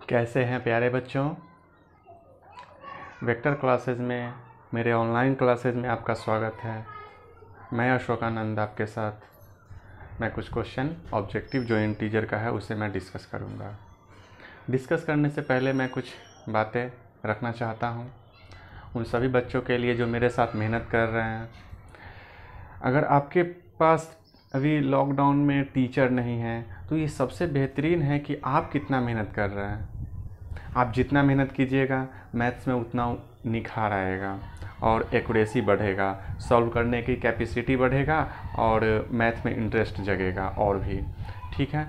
कैसे हैं प्यारे बच्चों। वेक्टर क्लासेस में, मेरे ऑनलाइन क्लासेस में आपका स्वागत है। मैं अशोकानंद आपके साथ मैं कुछ क्वेश्चन ऑब्जेक्टिव जो इंटीजर का है उसे मैं डिस्कस करूंगा। डिस्कस करने से पहले मैं कुछ बातें रखना चाहता हूं उन सभी बच्चों के लिए जो मेरे साथ मेहनत कर रहे हैं। अगर आपके पास अभी लॉकडाउन में टीचर नहीं है तो ये सबसे बेहतरीन है कि आप कितना मेहनत कर रहे हैं। आप जितना मेहनत कीजिएगा मैथ्स में उतना निखार आएगा और एक्यूरेसी बढ़ेगा, सॉल्व करने की कैपेसिटी बढ़ेगा और मैथ में इंटरेस्ट जगेगा और भी। ठीक है,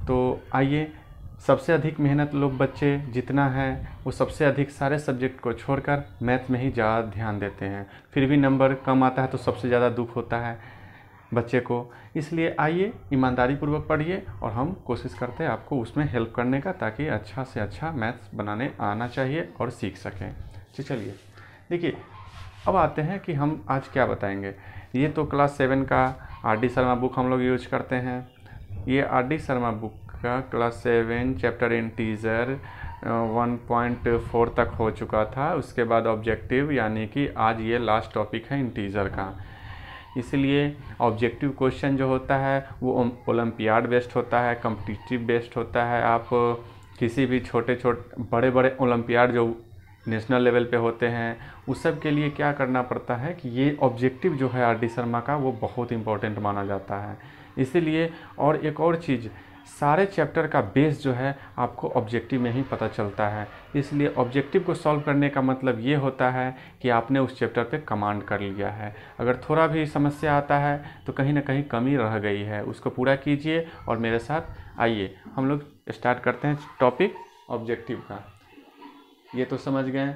तो आइए, सबसे अधिक मेहनत लोग बच्चे जितना है वो सबसे अधिक सारे सब्जेक्ट को छोड़कर मैथ में ही ज़्यादा ध्यान देते हैं। फिर भी नंबर कम आता है तो सबसे ज़्यादा दुख होता है बच्चे को। इसलिए आइए ईमानदारी पूर्वक पढ़िए और हम कोशिश करते हैं आपको उसमें हेल्प करने का, ताकि अच्छा से अच्छा मैथ्स बनाने आना चाहिए और सीख सकें। तो चलिए देखिए, अब आते हैं कि हम आज क्या बताएंगे। ये तो क्लास 7 का आर.डी. शर्मा बुक हम लोग यूज करते हैं। ये आर.डी. शर्मा बुक का क्लास 7 चैप्टर इंटीजर 1.4 तक हो चुका था। उसके बाद ऑब्जेक्टिव, यानी कि आज ये लास्ट टॉपिक है इंटीजर का। इसलिए ऑब्जेक्टिव क्वेश्चन जो होता है वो ओलंपियाड बेस्ड होता है, कम्पिटिटिव बेस्ड होता है। आप किसी भी छोटे बड़े बड़े ओलंपियाड जो नेशनल लेवल पे होते हैं उस सब के लिए क्या करना पड़ता है कि ये ऑब्जेक्टिव जो है आर.डी. शर्मा का वो बहुत इंपॉर्टेंट माना जाता है। इसीलिए और एक और चीज़, सारे चैप्टर का बेस जो है आपको ऑब्जेक्टिव में ही पता चलता है। इसलिए ऑब्जेक्टिव को सॉल्व करने का मतलब ये होता है कि आपने उस चैप्टर पे कमांड कर लिया है। अगर थोड़ा भी समस्या आता है तो कहीं ना कहीं कमी रह गई है, उसको पूरा कीजिए और मेरे साथ आइए हम लोग स्टार्ट करते हैं टॉपिक ऑब्जेक्टिव का। ये तो समझ गए।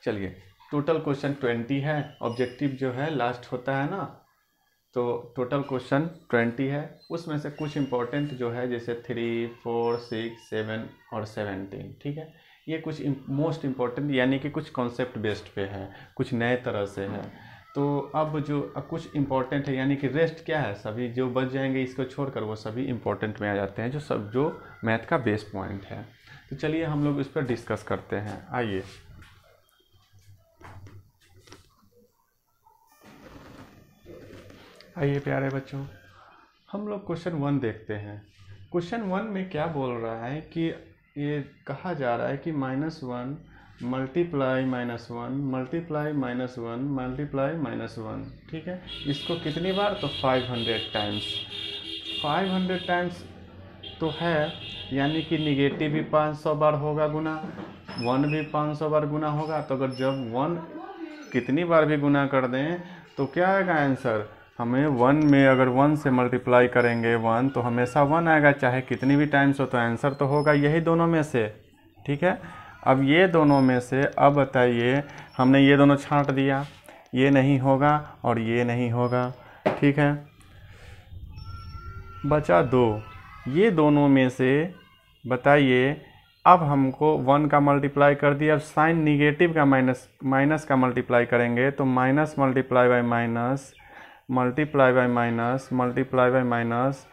चलिए, टोटल क्वेश्चन 20 है। ऑब्जेक्टिव जो है लास्ट होता है ना, तो टोटल क्वेश्चन 20 है। उसमें से कुछ इंपॉर्टेंट जो है जैसे 3, 4, 6, 7 और 17। ठीक है, ये कुछ मोस्ट इम्पॉर्टेंट यानी कि कुछ कॉन्सेप्ट बेस्ड पे है, कुछ नए तरह से है। तो अब कुछ इम्पॉर्टेंट है, यानी कि रेस्ट क्या है, सभी जो बच जाएंगे इसको छोड़कर वो सभी इम्पॉर्टेंट में आ जाते हैं, जो मैथ का बेस पॉइंट है। तो चलिए हम लोग इस पर डिस्कस करते हैं। आइए, प्यारे बच्चों, हम लोग क्वेश्चन 1 देखते हैं। क्वेश्चन 1 में क्या बोल रहा है कि ये कहा जा रहा है कि -1 मल्टीप्लाई -1 मल्टीप्लाई -1 मल्टीप्लाई -1। ठीक है, इसको कितनी बार, तो 500 टाइम्स। 500 टाइम्स तो है, यानी कि निगेटिव भी 500 बार होगा गुना, 1 भी 500 बार गुना होगा। तो अगर जब 1 कितनी बार भी गुना कर दें तो क्या आएगा आंसर। हमें 1 में अगर 1 से मल्टीप्लाई करेंगे 1 तो हमेशा 1 आएगा, चाहे कितनी भी टाइम्स हो। तो आंसर तो होगा यही दोनों में से। ठीक है, अब ये दोनों में से अब बताइए, हमने ये दोनों छांट दिया, ये नहीं होगा और ये नहीं होगा। ठीक है, बचा 2। ये दोनों में से बताइए, अब हमको 1 का मल्टीप्लाई कर दिया। अब साइन निगेटिव का माइनस का मल्टीप्लाई करेंगे तो minus multiply by minus multiply by minus multiply by minus.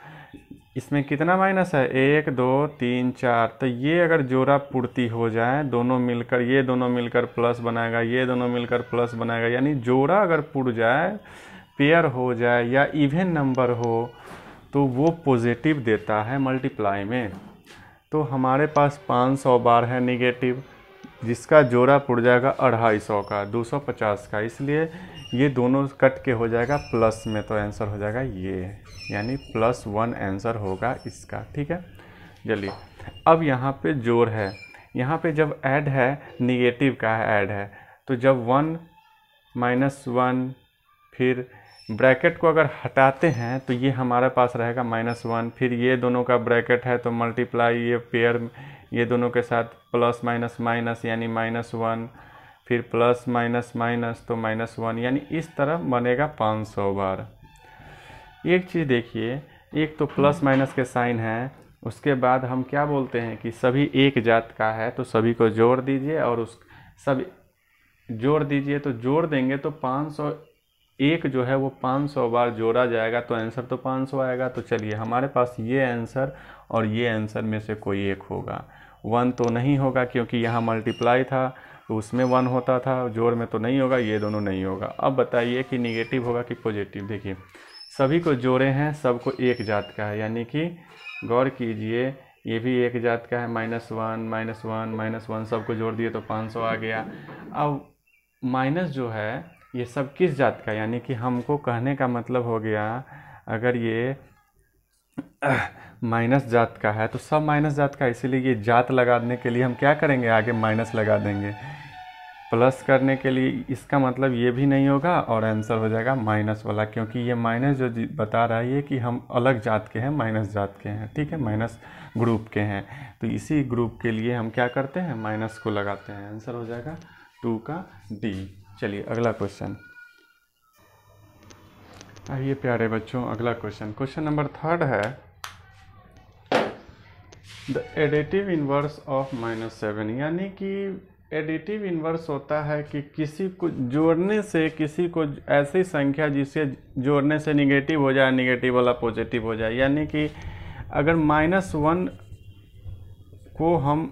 इसमें कितना माइनस है, 1 2 3 4। तो ये अगर जोड़ा पूर्ति हो जाए, दोनों मिलकर, ये दोनों मिलकर प्लस बनाएगा, ये दोनों मिलकर प्लस बनाएगा, यानी जोड़ा अगर पुर जाए, पेयर हो जाए या इवन नंबर हो तो वो पॉजिटिव देता है मल्टीप्लाई में। तो हमारे पास 500 बार है निगेटिव, जिसका जोड़ा पुर जाएगा 250 का, 250 का। इसलिए ये दोनों कट के हो जाएगा प्लस में, तो आंसर हो जाएगा ये, यानी +1 आंसर होगा इसका। ठीक है, चलिए अब यहाँ पे जोड़ है, यहाँ पे जब ऐड है, निगेटिव का ऐड है, तो जब 1 -1 फिर ब्रैकेट को अगर हटाते हैं तो ये हमारे पास रहेगा -1। फिर ये दोनों का ब्रैकेट है तो मल्टीप्लाई, ये पेयर ये दोनों के साथ प्लस माइनस माइनस यानी -1, फिर प्लस माइनस माइनस तो -1, यानी इस तरह बनेगा 500 बार। एक चीज़ देखिए, एक तो प्लस माइनस के साइन है, उसके बाद हम क्या बोलते हैं कि सभी एक जात का है, तो सभी को जोड़ दीजिए और उस सब जोड़ दीजिए। तो जोड़ देंगे तो 501 जो है वो 500 बार जोड़ा जाएगा, तो आंसर तो 500 आएगा। तो चलिए, हमारे पास ये आंसर और ये आंसर में से कोई एक होगा। 1 तो नहीं होगा क्योंकि यहाँ मल्टीप्लाई था तो उसमें 1 होता था, जोड़ में तो नहीं होगा, ये दोनों नहीं होगा। अब बताइए कि निगेटिव होगा कि पॉजिटिव। देखिए सभी को जोड़े हैं, सबको एक जात का है, यानी कि गौर कीजिए ये भी एक जात का है, -1 सबको जोड़ दिए तो 500 आ गया। अब माइनस जो है ये सब किस जात का, यानी कि हमको कहने का मतलब हो गया अगर ये माइनस जात का है तो सब माइनस जात का, इसीलिए ये जात लगाने के लिए हम क्या करेंगे, आगे माइनस लगा देंगे। प्लस करने के लिए इसका मतलब ये भी नहीं होगा और आंसर हो जाएगा माइनस वाला, क्योंकि ये माइनस जो बता रहा है ये कि हम अलग जात के हैं, माइनस जात के हैं, ठीक है, माइनस ग्रुप के हैं। तो इसी ग्रुप के लिए हम क्या करते हैं, माइनस को लगाते हैं। आंसर हो जाएगा 2 का डी। चलिए अगला क्वेश्चन। आइए प्यारे बच्चों अगला क्वेश्चन नंबर 3 है, द एडिटिव इन्वर्स ऑफ -7। यानी कि एडिटिव इन्वर्स होता है कि किसी को जोड़ने से, किसी को ऐसी संख्या जिसे जोड़ने से निगेटिव हो जाए, निगेटिव वाला पॉजिटिव हो जाए। यानी कि अगर -1 को हम,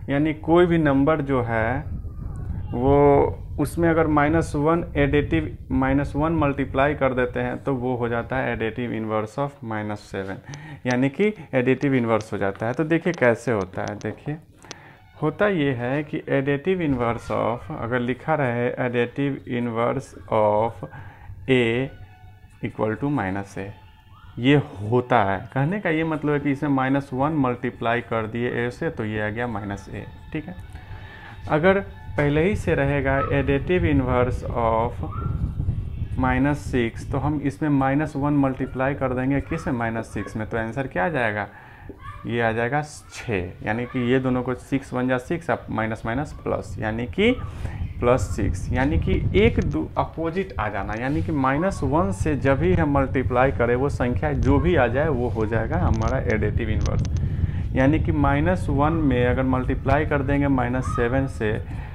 यानी कोई भी नंबर जो है वो उसमें अगर -1 एडिटिव -1 मल्टीप्लाई कर देते हैं तो वो हो जाता है एडिटिव इन्वर्स ऑफ -7, यानी कि एडिटिव इन्वर्स हो जाता है। तो देखिए कैसे होता है, देखिए होता ये है कि एडिटिव इन्वर्स ऑफ, अगर लिखा रहे additive inverse of a equal to -a, ये होता है। कहने का ये मतलब है कि इसमें -1 मल्टीप्लाई कर दिए a से तो ये आ गया -a, ठीक है। अगर पहले ही से रहेगा एडिटिव इन्वर्स ऑफ -6 तो हम इसमें -1 मल्टीप्लाई कर देंगे किस में, -6 में, तो आंसर क्या आ जाएगा, ये आ जाएगा 6। यानी कि ये दोनों को 6 1 जा 6, अब माइनस माइनस प्लस, यानी कि +6, यानी कि एक अपोजिट आ जाना, यानी कि -1 से जब भी हम मल्टीप्लाई करें वो संख्या जो भी आ जाए वो हो जाएगा हमारा एडिटिव इन्वर्स। यानी कि -1 में अगर मल्टीप्लाई कर देंगे -7 से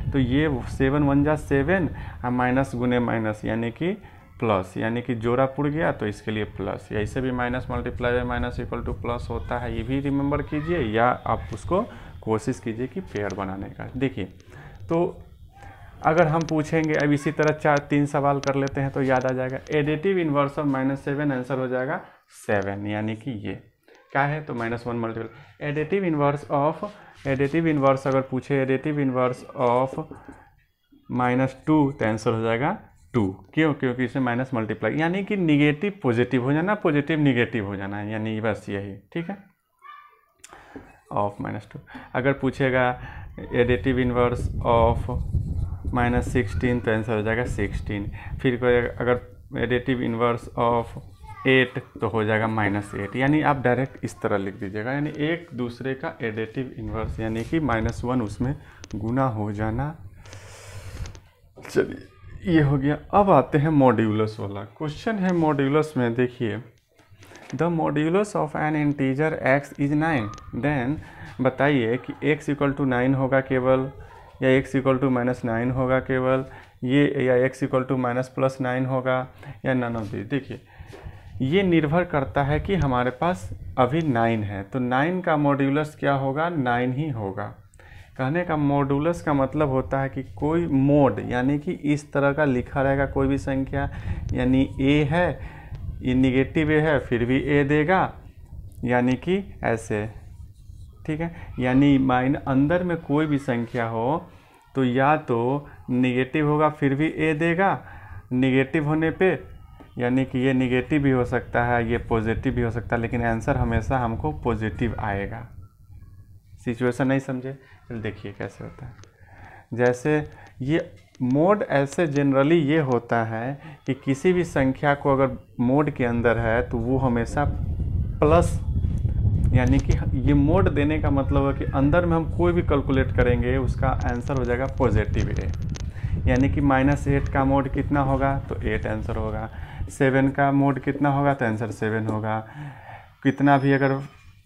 तो ये 7 1 जा 7 और माइनस गुने माइनस यानी कि प्लस, यानी कि जोड़ा पुड़ गया तो इसके लिए प्लस, या इसे भी minus multiply by minus equal two plus होता है, ये भी रिमेंबर कीजिए, या आप उसको कोशिश कीजिए कि पेयर बनाने का। देखिए तो अगर हम पूछेंगे अब इसी तरह 3 सवाल कर लेते हैं तो याद आ जाएगा। एडिटिव इन्वर्स ऑफ -7 आंसर हो जाएगा 7, यानी कि ये क्या है तो -1 मल्टीप्लाई एडिटिव इन्वर्स अगर पूछे एडिटिव इन्वर्स ऑफ -2 तो आंसर हो जाएगा 2। क्यों, क्योंकि इसमें माइनस मल्टीप्लाई, यानी कि निगेटिव पॉजिटिव हो जाना, पॉजिटिव निगेटिव हो जाना है, यानी बस यही, ठीक है, ऑफ -2। अगर पूछेगा एडिटिव इन्वर्स ऑफ -16 तो आंसर हो जाएगा 16। फिर अगर एडिटिव इन्वर्स ऑफ 8 तो हो जाएगा -8, यानी आप डायरेक्ट इस तरह लिख दीजिएगा, यानी एक दूसरे का एडिटिव इन्वर्स, यानी कि -1 उसमें गुना हो जाना। चलिए ये हो गया। अब आते हैं मॉड्यूलस वाला क्वेश्चन है। मॉड्यूलस में देखिए the modulus of an integer x is 9, then बताइए कि x इक्वल टू 9 होगा केवल, या x इक्वल टू -9 होगा केवल, ये या x इक्वल टू -+9 होगा, या नन ऑफ दिस। देखिए ये निर्भर करता है कि हमारे पास अभी 9 है तो 9 का मॉड्यूलस क्या होगा, 9 ही होगा। कहने का मॉड्यूलस का मतलब होता है कि कोई मोड, यानी कि इस तरह का लिखा रहेगा कोई भी संख्या, यानी a है, ये निगेटिव a है फिर भी a देगा, यानी कि ऐसे, ठीक है। यानी अंदर में कोई भी संख्या हो तो या तो निगेटिव होगा फिर भी a देगा, निगेटिव होने पे, यानी कि ये निगेटिव भी हो सकता है, ये पॉजिटिव भी हो सकता है, लेकिन आंसर हमेशा हमको पॉजिटिव आएगा। सिचुएशन नहीं समझे, फिर देखिए कैसे होता है। जैसे ये मोड ऐसे जनरली ये होता है कि किसी भी संख्या को अगर मोड के अंदर है तो वो हमेशा प्लस, यानी कि ये मोड देने का मतलब है कि अंदर में हम कोई भी कैलकुलेट करेंगे उसका आंसर हो जाएगा पॉजिटिव a, यानी कि -8 का मोड कितना होगा तो 8 आंसर होगा, 7 का मोड कितना होगा तो आंसर 7 होगा, कितना भी अगर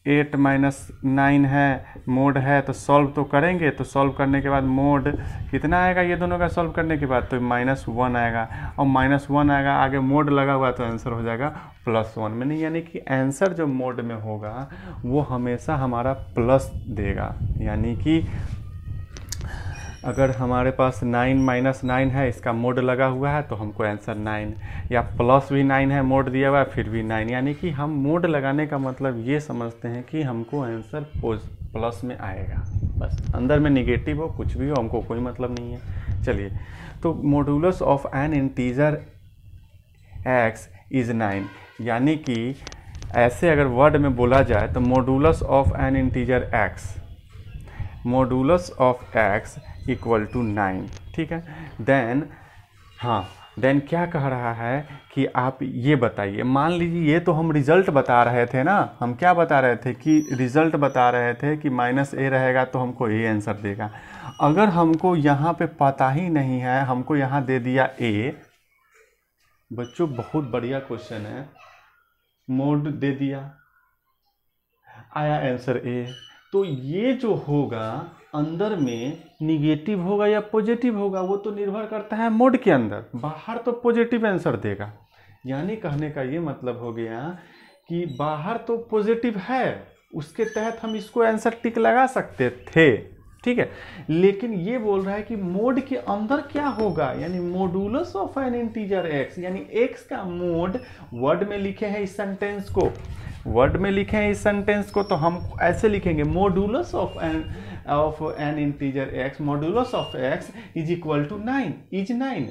8 - 9 है, मोड है, तो सॉल्व तो करेंगे। तो सॉल्व करने के बाद मोड कितना आएगा ये दोनों का सॉल्व करने के बाद? तो -1 आएगा, और -1 आएगा, आगे मोड लगा हुआ तो आंसर हो जाएगा +1 में। नहीं, यानी कि आंसर जो मोड में होगा वो हमेशा हमारा प्लस देगा। यानी कि अगर हमारे पास 9 - 9 है, इसका मोड लगा हुआ है, तो हमको आंसर 9, या प्लस भी 9 है, मोड दिया हुआ है, फिर भी 9। यानी कि हम मोड लगाने का मतलब ये समझते हैं कि हमको आंसर प्लस में आएगा। बस अंदर में निगेटिव हो, कुछ भी हो, हमको कोई मतलब नहीं है। चलिए, तो modulus of an integer x is 9। यानी कि ऐसे अगर वर्ड में बोला जाए तो modulus of an integer x, modulus of x equal to 9। ठीक है, देन क्या कह रहा है कि आप ये बताइए, मान लीजिए ये तो हम रिजल्ट बता रहे थे ना, हम क्या बता रहे थे कि रिजल्ट बता रहे थे कि -a रहेगा तो हमको a आंसर देगा। अगर हमको यहाँ पे पता ही नहीं है, हमको यहाँ दे दिया a, बच्चों बहुत बढ़िया क्वेश्चन है, मोड दे दिया, आया आंसर a, तो ये जो होगा अंदर में निगेटिव होगा या पॉजिटिव होगा वो तो निर्भर करता है मोड के अंदर। बाहर तो पॉजिटिव आंसर देगा। यानी कहने का ये मतलब हो गया कि बाहर तो पॉजिटिव है, उसके तहत हम इसको आंसर टिक लगा सकते थे। ठीक है, लेकिन ये बोल रहा है कि मोड के अंदर क्या होगा, यानी modulus of an integer x, यानी x का मोड वर्ड में लिखे हैं इस सेंटेंस को, वर्ड में लिखे हैं इस सेंटेंस को, तो हम ऐसे लिखेंगे modulus of an integer x, modulus of x is equal to 9, is 9।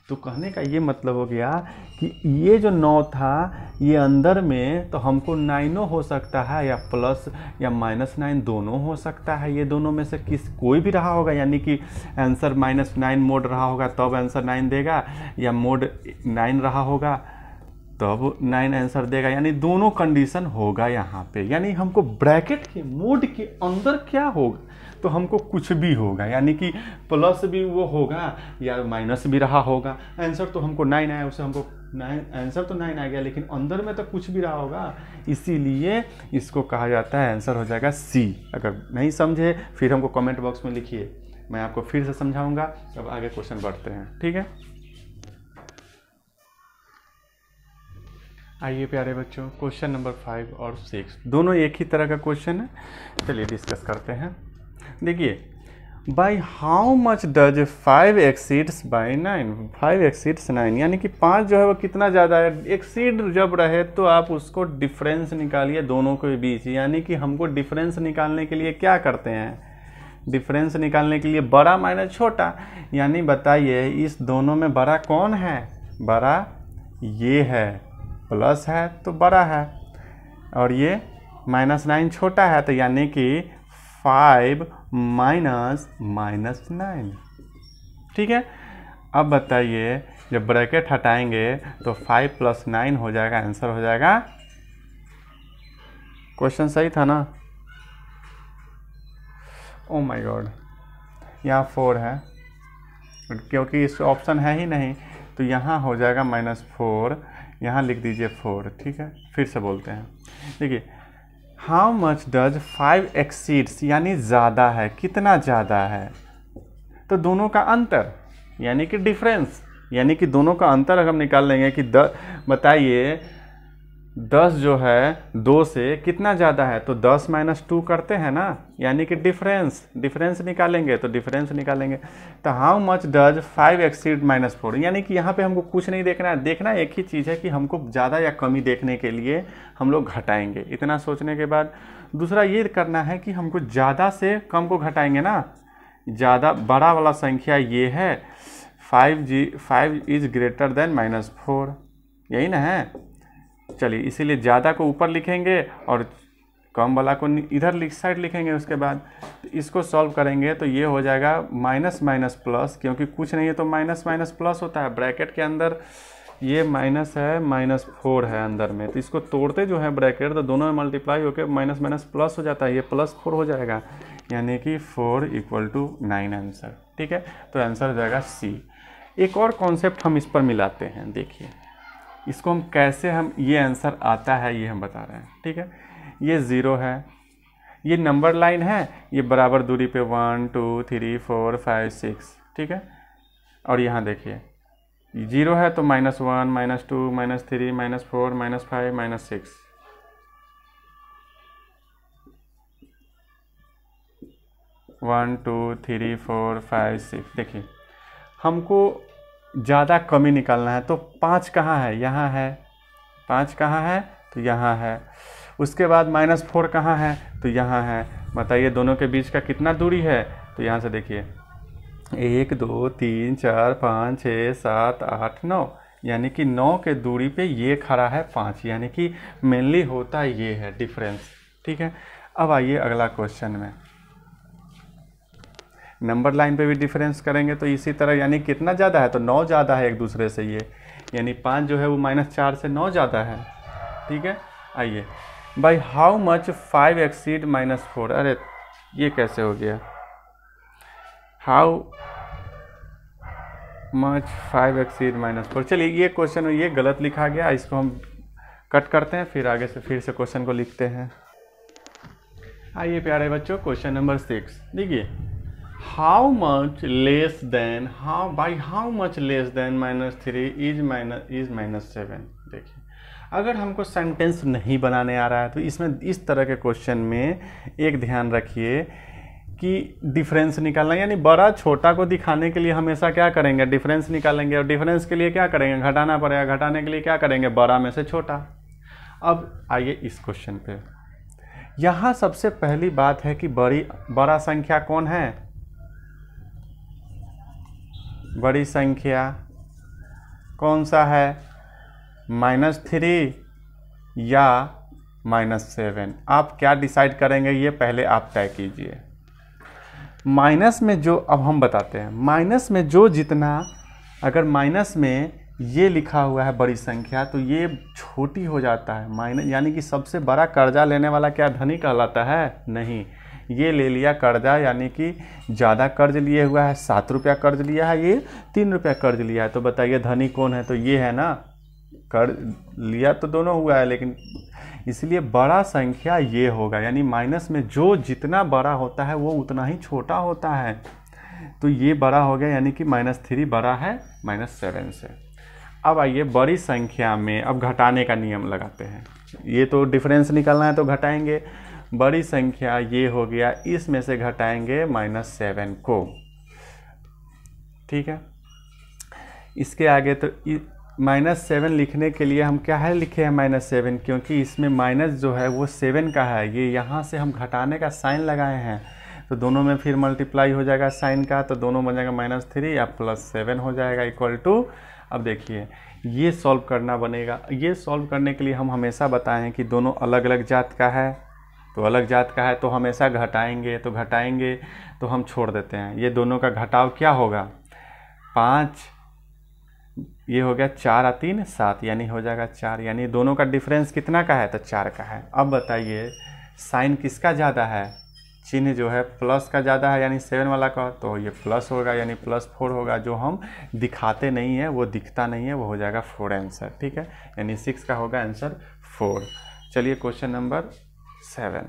तो कहने का ये मतलब हो गया कि ये जो 9 था ये अंदर में, तो हमको 9 हो सकता है, या प्लस या -9 दोनों हो सकता है। ये दोनों में से कोई भी रहा होगा, यानी कि आंसर -9 मोड रहा होगा तब आंसर 9 देगा, या मोड 9 रहा होगा तब 9 आंसर देगा। यानी दोनों कंडीशन होगा यहाँ पे। यानी हमको ब्रैकेट के मोड के अंदर क्या होगा, तो हमको कुछ भी होगा, यानी कि प्लस भी वो होगा या माइनस भी रहा होगा। आंसर तो हमको 9 आया, उससे हमको 9 आंसर तो 9 आ गया, लेकिन अंदर में तो कुछ भी रहा होगा, इसीलिए इसको कहा जाता है आंसर हो जाएगा सी। अगर नहीं समझे फिर हमको कमेंट बॉक्स में लिखिए, मैं आपको फिर से समझाऊंगा। अब आगे क्वेश्चन बढ़ते हैं, ठीक है। आइए प्यारे बच्चों, क्वेश्चन नंबर 5 और 6 दोनों एक ही तरह का क्वेश्चन है, चलिए डिस्कस करते हैं। देखिए, by how much does 5 exceeds by 9, 5 exceeds 9, यानी कि 5 जो है वो कितना ज़्यादा है। एक्सीड जब रहे तो आप उसको डिफरेंस निकालिए दोनों के बीच, यानी कि हमको डिफरेंस निकालने के लिए क्या करते हैं, डिफरेंस निकालने के लिए बड़ा माइनस छोटा। यानी बताइए इस दोनों में बड़ा कौन है, बड़ा ये है, प्लस है तो बड़ा है, और ये -9 छोटा है, तो यानी कि 5 - -9। ठीक है, अब बताइए जब ब्रैकेट हटाएंगे तो 5 + 9 हो जाएगा, आंसर हो जाएगा, क्वेश्चन सही था ना। ओ माय गॉड, यहाँ 4 है, क्योंकि इस ऑप्शन है ही नहीं, तो यहाँ हो जाएगा -4, यहाँ लिख दीजिए 4। ठीक है, फिर से बोलते हैं। देखिए, हाउ मच डज 5 एक्सीड्स, यानी ज़्यादा है, कितना ज़्यादा है, तो दोनों का अंतर यानी कि डिफरेंस, यानी कि दोनों का अंतर अगर हम निकाल लेंगे कि बताइए 10 जो है 2 से कितना ज़्यादा है, तो 10 - 2 करते हैं ना, यानी कि डिफरेंस निकालेंगे, तो डिफरेंस निकालेंगे। तो हाउ मच डज 5 एक्सीड -4, यानी कि यहाँ पे हमको कुछ नहीं देखना है, देखना एक ही चीज़ है कि हमको ज़्यादा या कमी देखने के लिए हम लोग घटाएंगे। इतना सोचने के बाद दूसरा ये करना है कि हमको ज़्यादा से कम को घटाएंगे ना, ज़्यादा बड़ा वाला संख्या ये है 5 इज ग्रेटर देन -4, यही ना है। चलिए, इसीलिए ज़्यादा को ऊपर लिखेंगे और कम वाला को इधर साइड लिखेंगे। उसके बाद इसको सॉल्व करेंगे तो ये हो जाएगा माइनस प्लस, क्योंकि कुछ नहीं है तो माइनस प्लस होता है। ब्रैकेट के अंदर ये माइनस है, -4 है अंदर में, तो इसको तोड़ते जो है ब्रैकेट, तो दोनों में मल्टीप्लाई होकर माइनस प्लस हो जाता है, ये +4 हो जाएगा, यानी कि 4 = 9 आंसर। ठीक है, तो आंसर हो जाएगा सी। एक और कॉन्सेप्ट हम इस पर मिलाते हैं, देखिए इसको हम कैसे, हम ये आंसर आता है ये हम बता रहे हैं। ठीक है, ये 0 है, ये नंबर लाइन है, ये बराबर दूरी पे 1 2 3 4 5 6, ठीक है। और यहाँ देखिए 0 है तो -1 -2 -3 -4 -5 -6, वन 2 3 4 5 6। देखिए हमको ज़्यादा कमी निकालना है तो 5 कहाँ है, यहाँ है, 5 कहाँ है तो यहाँ है, उसके बाद -4 कहाँ है तो यहाँ है। बताइए दोनों के बीच का कितना दूरी है, तो यहाँ से देखिए 1 2 3 4 5 6 7 8 9, यानी कि 9 के दूरी पे ये खड़ा है 5, यानी कि मेनली होता ये है डिफरेंस, ठीक है। अब आइए अगला क्वेश्चन में, नंबर लाइन पे भी डिफरेंस करेंगे तो इसी तरह, यानी कितना ज़्यादा है तो 9 ज़्यादा है एक दूसरे से, ये यानी 5 जो है वो -4 से 9 ज़्यादा है, ठीक है। आइए, बाई हाउ मच 5 एक्सीड -4, अरे ये कैसे हो गया, हाउ मच 5 एक्सीड -4। चलिए ये क्वेश्चन ये गलत लिखा गया, इसको हम कट करते हैं, फिर आगे से फिर से क्वेश्चन को लिखते हैं। आइए प्यारे बच्चों, क्वेश्चन नंबर 6 देखिए, how much less than, by how much less than -3 is -7। देखिए अगर हमको सेंटेंस नहीं बनाने आ रहा है तो इसमें इस तरह के क्वेश्चन में एक ध्यान रखिए कि डिफरेंस निकालना, यानी बड़ा छोटा को दिखाने के लिए हमेशा क्या करेंगे, डिफरेंस निकालेंगे, और डिफरेंस के लिए क्या करेंगे, घटाना पड़ेगा, घटाने के लिए क्या करेंगे, बड़ा में से छोटा। अब आइए इस क्वेश्चन पे, यहाँ सबसे पहली बात है कि बड़ा संख्या कौन है, बड़ी संख्या कौन सा है, -3 या -7। आप क्या डिसाइड करेंगे ये पहले आप तय कीजिए। माइनस में जो, अब हम बताते हैं, माइनस में जो जितना, अगर माइनस में ये लिखा हुआ है बड़ी संख्या तो ये छोटी हो जाता है, माइनस यानी कि सबसे बड़ा कर्जा लेने वाला क्या धनी कहलाता है, नहीं, ये ले लिया कर्जा, यानी कि ज़्यादा कर्ज लिए हुआ है, 7 रुपया कर्ज लिया है, ये 3 रुपया कर्ज लिया है, तो बताइए धनी कौन है, तो ये है ना, कर्ज लिया तो दोनों हुआ है, लेकिन इसलिए बड़ा संख्या ये होगा, यानी माइनस में जो जितना बड़ा होता है वो उतना ही छोटा होता है, तो ये बड़ा हो गया, यानी कि -3 बड़ा है -7 से। अब आइए बड़ी संख्या में, अब घटाने का नियम लगाते हैं, ये तो डिफरेंस निकालना है तो घटाएंगे, बड़ी संख्या ये हो गया, इसमें से घटाएंगे -7 को, ठीक है। इसके आगे तो -7 लिखने के लिए हम क्या है लिखे हैं -7, क्योंकि इसमें माइनस जो है वो 7 का है, ये यहाँ से हम घटाने का साइन लगाए हैं, तो दोनों में फिर मल्टीप्लाई हो जाएगा साइन का, तो दोनों बन जाएगा -3 या +7 हो जाएगा इक्वल टू। अब देखिए ये सॉल्व करना बनेगा, ये सॉल्व करने के लिए हम हमेशा बताएं कि दोनों अलग अलग जात का है, तो अलग जात का है तो हमेशा घटाएंगे, तो घटाएंगे तो हम छोड़ देते हैं, ये दोनों का घटाव क्या होगा, 5, ये हो गया 4 और 3 7, यानी हो जाएगा 4, यानी दोनों का डिफरेंस कितना का है तो 4 का है। अब बताइए साइन किसका ज़्यादा है, चिन्ह जो है प्लस का ज़्यादा है, यानी 7 वाला का, तो ये प्लस होगा, यानी +4 होगा, जो हम दिखाते नहीं है वो दिखता नहीं है, वो हो जाएगा 4 आंसर, ठीक है, यानी 6 का होगा आंसर 4। चलिए क्वेश्चन नंबर 7,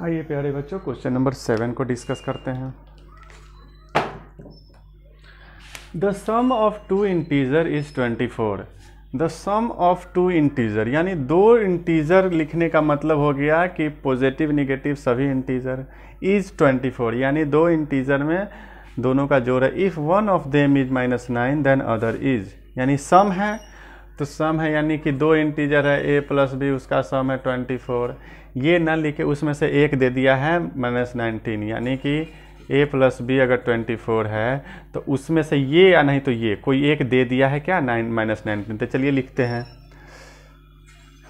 आइए प्यारे बच्चों क्वेश्चन नंबर 7 को डिस्कस करते हैं। The sum of 2 integer is 24। The sum of 2 integer, यानी 2 इंटीजर लिखने का मतलब हो गया कि पॉजिटिव निगेटिव सभी इंटीजर, इज 24, यानी 2 इंटीजर में दोनों का जोड़ है। If one of them is -9 then other is, यानी सम है तो सम है, यानी कि 2 इंटीजर है a + b, उसका सम है 24, ये ना लिखे उसमें से एक दे दिया है -19, यानी कि a + b अगर 24 है तो उसमें से ये या नहीं तो ये कोई एक दे दिया है क्या, -19। तो चलिए लिखते हैं,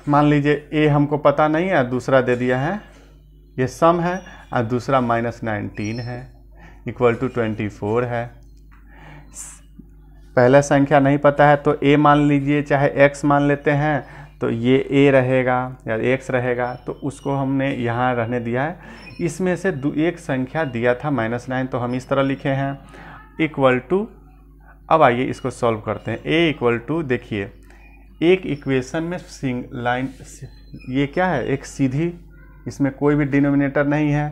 मान लीजिए a हमको पता नहीं है, दूसरा दे दिया है, ये सम है और दूसरा -19 है, इक्वल टू 24 है। पहला संख्या नहीं पता है तो a मान लीजिए, चाहे x मान लेते हैं, तो ये a रहेगा या x रहेगा, तो उसको हमने यहाँ रहने दिया है। इसमें से एक संख्या दिया था -9, तो हम इस तरह लिखे हैं इक्वल टू। अब आइए इसको सॉल्व करते हैं, a इक्वल टू, देखिए एक इक्वेशन में लाइन, ये क्या है, एक सीधी, इसमें कोई भी डिनोमिनेटर नहीं है,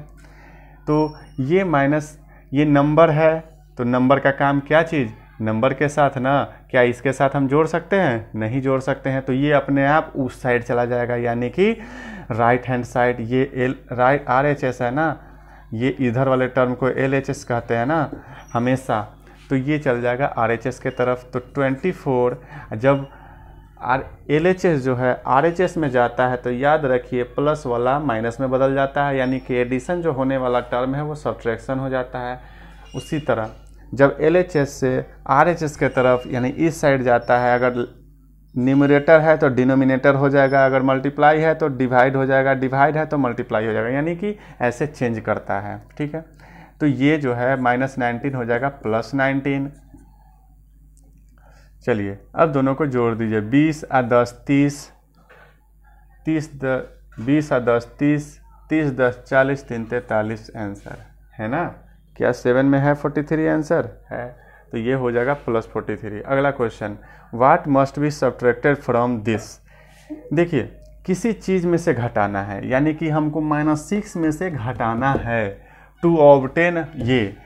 तो ये माइनस, ये नंबर है, तो नंबर का काम क्या चीज़, नंबर के साथ ना, क्या इसके साथ हम जोड़ सकते हैं, नहीं जोड़ सकते हैं, तो ये अपने आप उस साइड चला जाएगा, यानी कि राइट हैंड साइड, ये राइट RHS है ना, ये इधर वाले टर्म को LHS कहते हैं ना हमेशा, तो ये चल जाएगा RHS के तरफ। तो 24 जब LHS जो है RHS में जाता है तो याद रखिए प्लस वाला माइनस में बदल जाता है, यानी कि एडिशन जो होने वाला टर्म है वो सब्ट्रैक्शन हो जाता है। उसी तरह जब LHS से RHS के तरफ यानी इस साइड जाता है, अगर न्यूमरेटर है तो डिनोमिनेटर हो जाएगा, अगर मल्टीप्लाई है तो डिवाइड हो जाएगा, डिवाइड है तो मल्टीप्लाई हो जाएगा, यानी कि ऐसे चेंज करता है। ठीक है, तो ये जो है -19 हो जाएगा +19। चलिए अब दोनों को जोड़ दीजिए, 20 और 10 30, 20 और 10 30, 30 10 40, 3 43 आंसर है ना। क्या 7 में है 43 आंसर है, तो ये हो जाएगा +43। अगला question, what must be subtracted from this. देखिए किसी चीज़ में से घटाना है, यानी कि हमको -6 में से घटाना है टू ऑब्टेन, ये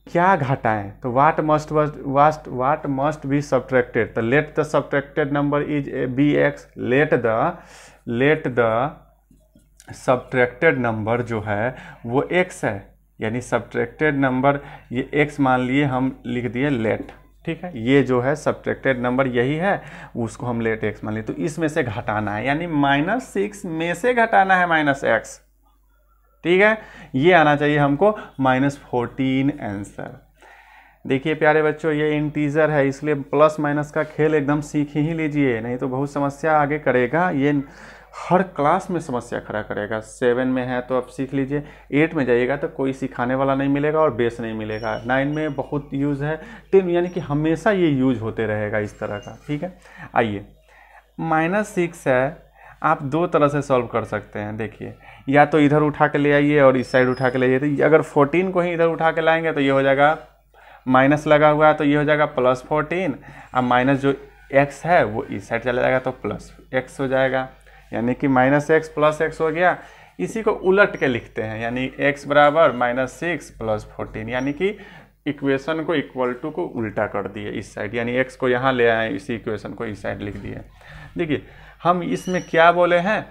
क्या घटाएं, तो व्हाट मस्ट बी सब्ट्रैक्टेड, तो let the subtracted number is be x, let the subtracted number जो है वो x है, यानी सब्ट्रैक्टेड नंबर ये x मान लिए, हम लिख दिए लेट। ठीक है, ये जो है सब्ट्रैक्टेड नंबर यही है, उसको हम लेट x मान लिए, तो इसमें से घटाना है, यानी -6 में से घटाना है -x। ठीक है, ये आना चाहिए हमको -14 आंसर। देखिए प्यारे बच्चों, ये इंटीजर है इसलिए प्लस माइनस का खेल एकदम सीख ही लीजिए, नहीं तो बहुत समस्या आगे करेगा, ये हर क्लास में समस्या खड़ा करेगा। 7 में है तो अब सीख लीजिए, 8 में जाइएगा तो कोई सिखाने वाला नहीं मिलेगा और बेस नहीं मिलेगा, 9 में बहुत यूज़ है, 10 यानी कि हमेशा ये यूज होते रहेगा इस तरह का। ठीक है, आइए -6 है, आप दो तरह से सॉल्व कर सकते हैं। देखिए या तो इधर उठा के ले आइए और इस साइड उठा के ले आइए, तो अगर 14 को ही इधर उठा के लाएंगे तो ये हो जाएगा, माइनस लगा हुआ है तो ये हो जाएगा +14, अब माइनस जो x है वो इस साइड चला जाएगा तो +x हो जाएगा, यानी कि -x + x हो गया। इसी को उलट के लिखते हैं, यानी x बराबर -6 + 14, यानी कि इक्वेशन को इक्वल टू को उल्टा कर दिए इस साइड, यानी x को यहाँ ले आए, इसी इक्वेशन को इस साइड लिख दिए। देखिए हम इसमें क्या बोले हैं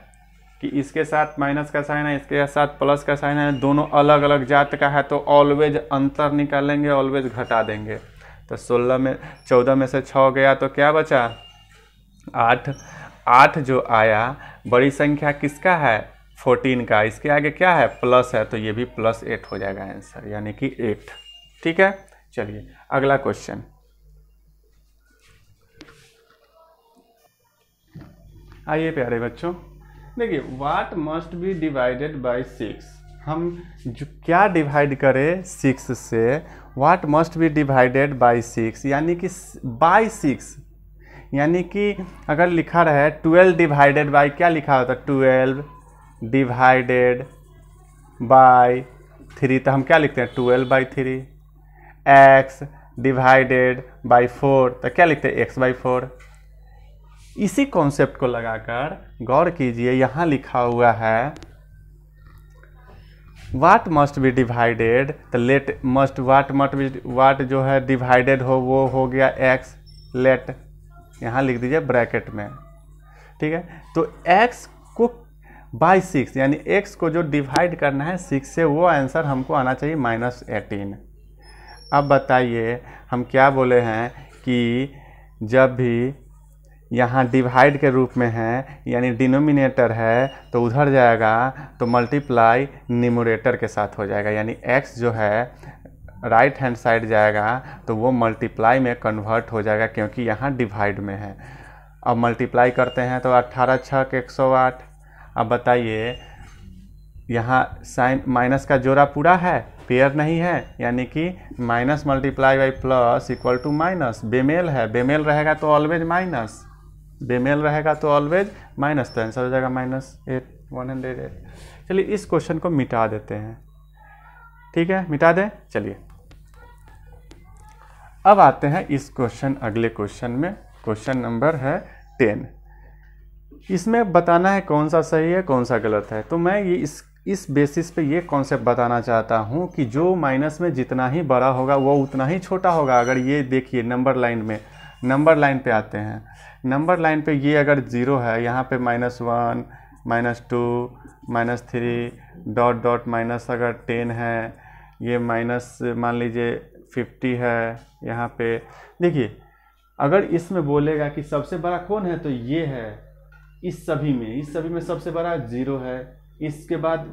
कि इसके साथ माइनस का साइन है, इसके साथ प्लस का साइन है, दोनों अलग अलग जात का है, तो ऑलवेज अंतर निकालेंगे, ऑलवेज घटा देंगे। तो 14 में से 6 गया तो क्या बचा 8, 8 जो आया बड़ी संख्या किसका है 14 का, इसके आगे क्या है प्लस है, तो ये भी +8 हो जाएगा आंसर, यानी कि 8। ठीक है, चलिए अगला क्वेश्चन। आइए प्यारे बच्चों, देखिए what must B divided by 6, हम जो क्या डिवाइड करें 6 से, what must B divided by 6, यानी कि बाय 6, यानी कि अगर लिखा रहे 12 डिवाइडेड बाय, क्या लिखा होता 12 डिवाइडेड बाय 3, तो हम क्या लिखते हैं 12/3, x डिवाइडेड बाय 4, तो क्या लिखते हैं x/4। इसी कॉन्सेप्ट को लगाकर गौर कीजिए, यहाँ लिखा हुआ है व्हाट मस्ट बी डिवाइडेड, तो लेट मस्ट व्हाट जो है डिवाइडेड हो वो हो गया x, लेट यहाँ लिख दीजिए ब्रैकेट में। ठीक है, तो x को बाय 6, यानी x को जो डिवाइड करना है 6 से, वो आंसर हमको आना चाहिए -18। अब बताइए हम क्या बोले हैं कि जब भी यहाँ डिवाइड के रूप में है, यानी डिनोमिनेटर है, तो उधर जाएगा तो मल्टीप्लाई न्यूमरेटर के साथ हो जाएगा, यानी x जो है राइट हैंड साइड जाएगा तो वो मल्टीप्लाई में कन्वर्ट हो जाएगा, क्योंकि यहाँ डिवाइड में है। अब मल्टीप्लाई करते हैं तो 18 × 6 = 108। अब बताइए यहाँ साइन माइनस का जोड़ा पूरा है, पेयर नहीं है, यानी कि minus multiply by plus equal to minus, बेमेल है, बेमेल रहेगा तो ऑलवेज माइनस, बेमेल रहेगा तो ऑलवेज माइनस, तो आंसर हो जाएगा -108। चलिए इस क्वेश्चन को मिटा देते हैं। ठीक है, मिटा दें। चलिए अब आते हैं इस क्वेश्चन, अगले क्वेश्चन में, क्वेश्चन नंबर है 10। इसमें बताना है कौन सा सही है कौन सा गलत है। तो मैं ये इस बेसिस पे ये कॉन्सेप्ट बताना चाहता हूँ कि जो माइनस में जितना ही बड़ा होगा वो उतना ही छोटा होगा। अगर ये देखिए नंबर लाइन में, नंबर लाइन पे आते हैं, नंबर लाइन पे ये अगर 0 है, यहाँ पे -1 -2 -3 डॉट डॉट माइनस अगर 10 है, ये माइनस मान लीजिए 50 है, यहाँ पे देखिए अगर इसमें बोलेगा कि सबसे बड़ा कौन है तो ये है। इस सभी में सबसे बड़ा 0 है। इसके बाद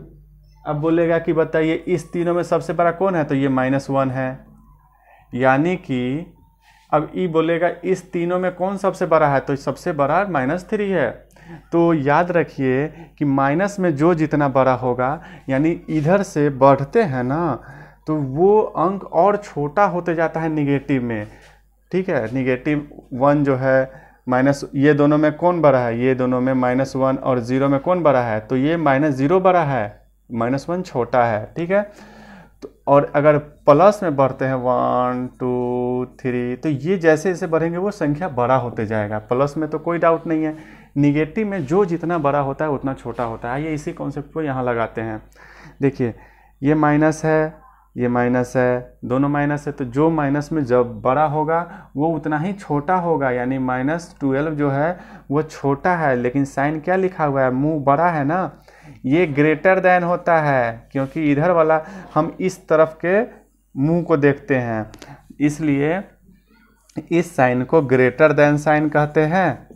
अब बोलेगा कि बताइए इस तीनों में सबसे बड़ा कौन है तो ये -1 है। यानी कि अब ई बोलेगा इस तीनों में कौन सबसे बड़ा है तो सबसे बड़ा -3 है। तो याद रखिए कि माइनस में जो जितना बड़ा होगा, यानी इधर से बढ़ते हैं ना तो वो अंक और छोटा होते जाता है निगेटिव में। ठीक है, -1 जो है माइनस, ये दोनों में कौन बड़ा है, ये दोनों में -1 और 0 में कौन बड़ा है तो ये -0 बड़ा है, -1 छोटा है। ठीक है, तो और अगर प्लस में बढ़ते हैं 1 2 3 तो ये जैसे जैसे बढ़ेंगे वो संख्या बड़ा होते जाएगा। प्लस में तो कोई डाउट नहीं है, निगेटिव में जो जितना बड़ा होता है उतना छोटा होता है। ये इसी कॉन्सेप्ट को यहाँ लगाते हैं। देखिए ये माइनस है, ये माइनस है, दोनों माइनस है, तो जो माइनस में जब बड़ा होगा वो उतना ही छोटा होगा। यानी -12 जो है वो छोटा है, लेकिन साइन क्या लिखा हुआ है, मुंह बड़ा है ना, ये ग्रेटर देन होता है क्योंकि इधर वाला हम इस तरफ के मुंह को देखते हैं, इसलिए इस साइन को ग्रेटर देन साइन कहते हैं।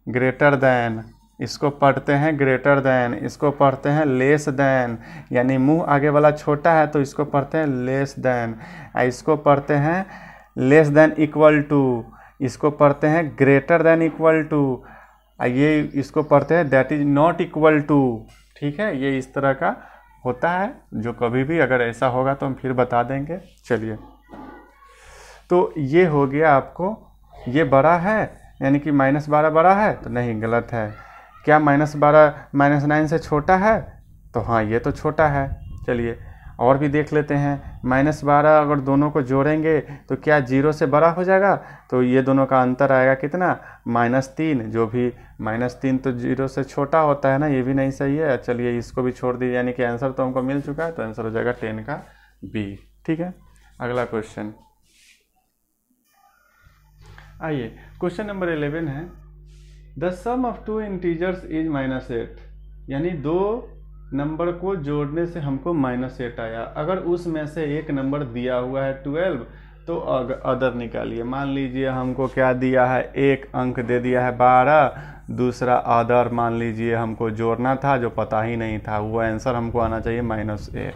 ग्रेटर देन, इसको पढ़ते हैं ग्रेटर देन, इसको पढ़ते हैं लेस देन, यानी मुंह आगे वाला छोटा है तो इसको पढ़ते हैं लेस देन, इसको पढ़ते हैं लेस देन इक्वल टू, इसको पढ़ते हैं ग्रेटर देन इक्वल टू, ये इसको पढ़ते हैं that is not equal to. ठीक है, ये इस तरह का होता है, जो कभी भी अगर ऐसा होगा तो हम फिर बता देंगे। चलिए, तो ये हो गया आपको, ये बड़ा है यानी कि -12 बड़ा है तो नहीं, गलत है। क्या -12 -9 से छोटा है तो हाँ, ये तो छोटा है। चलिए और भी देख लेते हैं। -12 अगर दोनों को जोड़ेंगे तो क्या 0 से बड़ा हो जाएगा, तो ये दोनों का अंतर आएगा कितना, -3, जो भी -3 तो 0 से छोटा होता है ना, ये भी नहीं सही है। चलिए इसको भी छोड़ दीजिए, यानी कि आंसर तो हमको मिल चुका है, तो आंसर हो जाएगा 10 का B। ठीक है, अगला क्वेश्चन आइए, क्वेश्चन नंबर 11 है, the sum of 2 integers is -8, यानी 2 नंबर को जोड़ने से हमको -8 आया। अगर उसमें से एक नंबर दिया हुआ है 12 तो अदर निकालिए। मान लीजिए हमको क्या दिया है, एक अंक दे दिया है 12, दूसरा अदर मान लीजिए हमको जोड़ना था जो पता ही नहीं था, वो आंसर हमको आना चाहिए -8।